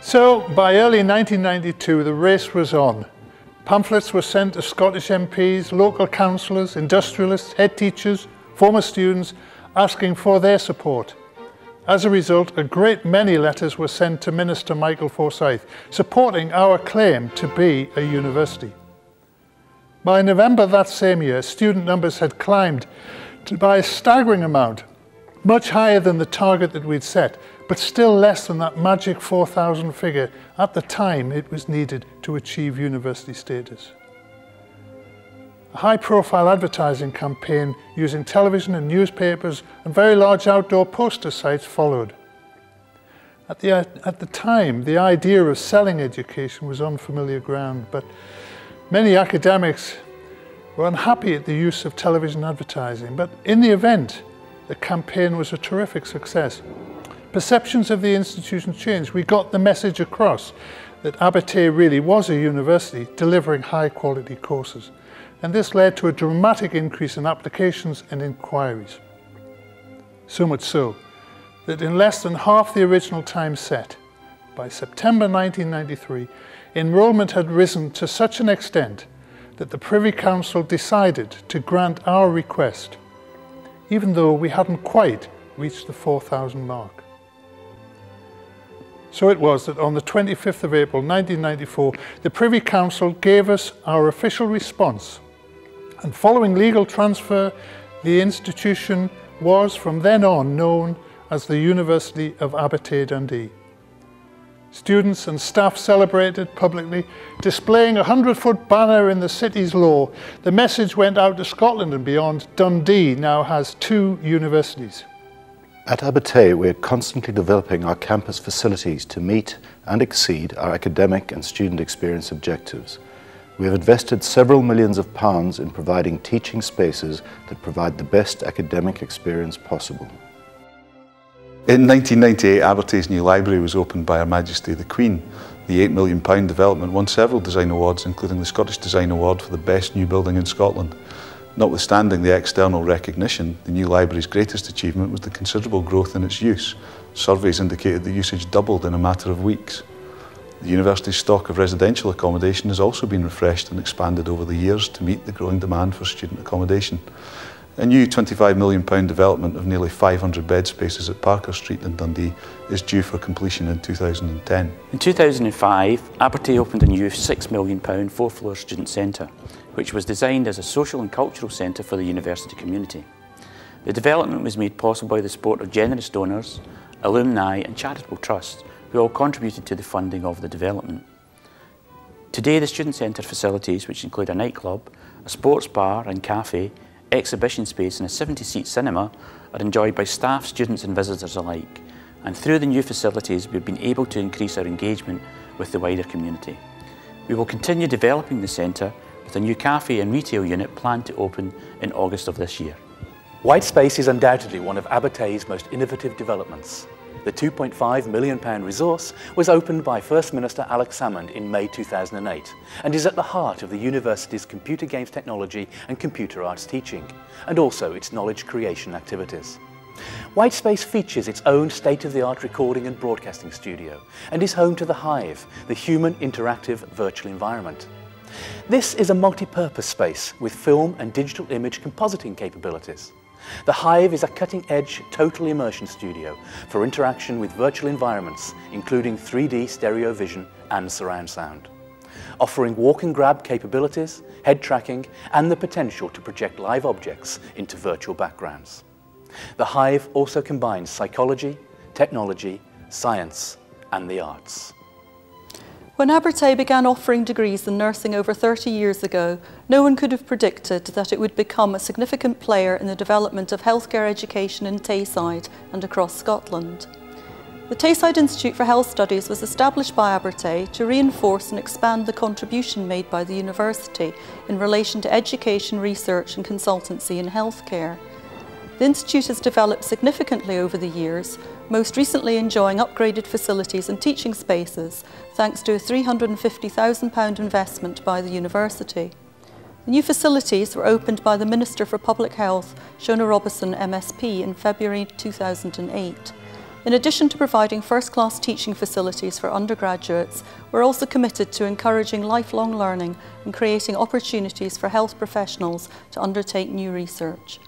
So, by early 1992, the race was on. Pamphlets were sent to Scottish MPs, local councillors, industrialists, head teachers, former students, asking for their support. As a result, a great many letters were sent to Minister Michael Forsyth, supporting our claim to be a university. By November that same year, student numbers had climbed by a staggering amount, much higher than the target that we'd set, but still less than that magic 4,000 figure at the time it was needed to achieve university status. A high-profile advertising campaign using television and newspapers and very large outdoor poster sites followed. At the time, the idea of selling education was unfamiliar ground, but many academics were unhappy at the use of television advertising. But in the event, the campaign was a terrific success. Perceptions of the institution changed. We got the message across that Abertay really was a university delivering high-quality courses. And this led to a dramatic increase in applications and inquiries. So much so that in less than half the original time set, by September 1993, enrolment had risen to such an extent that the Privy Council decided to grant our request, even though we hadn't quite reached the 4,000 mark. So it was that on the 25th of April 1994, the Privy Council gave us our official response. And following legal transfer, the institution was from then on known as the University of Abertay Dundee. Students and staff celebrated publicly, displaying a 100-foot banner in the city's law. The message went out to Scotland and beyond. Dundee now has 2 universities. At Abertay, we are constantly developing our campus facilities to meet and exceed our academic and student experience objectives. We have invested several millions of pounds in providing teaching spaces that provide the best academic experience possible. In 1998, Abertay's new library was opened by Her Majesty the Queen. The £8 million development won several design awards, including the Scottish Design Award for the best new building in Scotland. Notwithstanding the external recognition, the new library's greatest achievement was the considerable growth in its use. Surveys indicated the usage doubled in a matter of weeks. The university's stock of residential accommodation has also been refreshed and expanded over the years to meet the growing demand for student accommodation. A new £25 million development of nearly 500 bed spaces at Parker Street in Dundee is due for completion in 2010. In 2005, Abertay opened a new £6 million 4-floor student centre, which was designed as a social and cultural centre for the university community. The development was made possible by the support of generous donors, alumni and charitable trusts, who all contributed to the funding of the development. Today, the student centre facilities, which include a nightclub, a sports bar and cafe, exhibition space and a 70-seat cinema, are enjoyed by staff, students and visitors alike. And through the new facilities, we've been able to increase our engagement with the wider community. We will continue developing the centre with a new cafe and retail unit planned to open in August of this year. White space is undoubtedly one of Abertay's most innovative developments. The £2.5 million resource was opened by First Minister Alex Salmond in May 2008 and is at the heart of the university's computer games technology and computer arts teaching, and also its knowledge creation activities. Whitespace features its own state-of-the-art recording and broadcasting studio and is home to the Hive, the human interactive virtual environment. This is a multi-purpose space with film and digital image compositing capabilities. The Hive is a cutting-edge total immersion studio for interaction with virtual environments, including 3D stereo vision and surround sound, offering walk and grab capabilities, head tracking, and the potential to project live objects into virtual backgrounds. The Hive also combines psychology, technology, science, and the arts. When Abertay began offering degrees in nursing over 30 years ago, no one could have predicted that it would become a significant player in the development of healthcare education in Tayside and across Scotland. The Tayside Institute for Health Studies was established by Abertay to reinforce and expand the contribution made by the university in relation to education, research and consultancy in healthcare. The Institute has developed significantly over the years, most recently enjoying upgraded facilities and teaching spaces thanks to a £350,000 investment by the university. The new facilities were opened by the Minister for Public Health, Shona Robertson MSP, in February 2008. In addition to providing first-class teaching facilities for undergraduates, we're also committed to encouraging lifelong learning and creating opportunities for health professionals to undertake new research.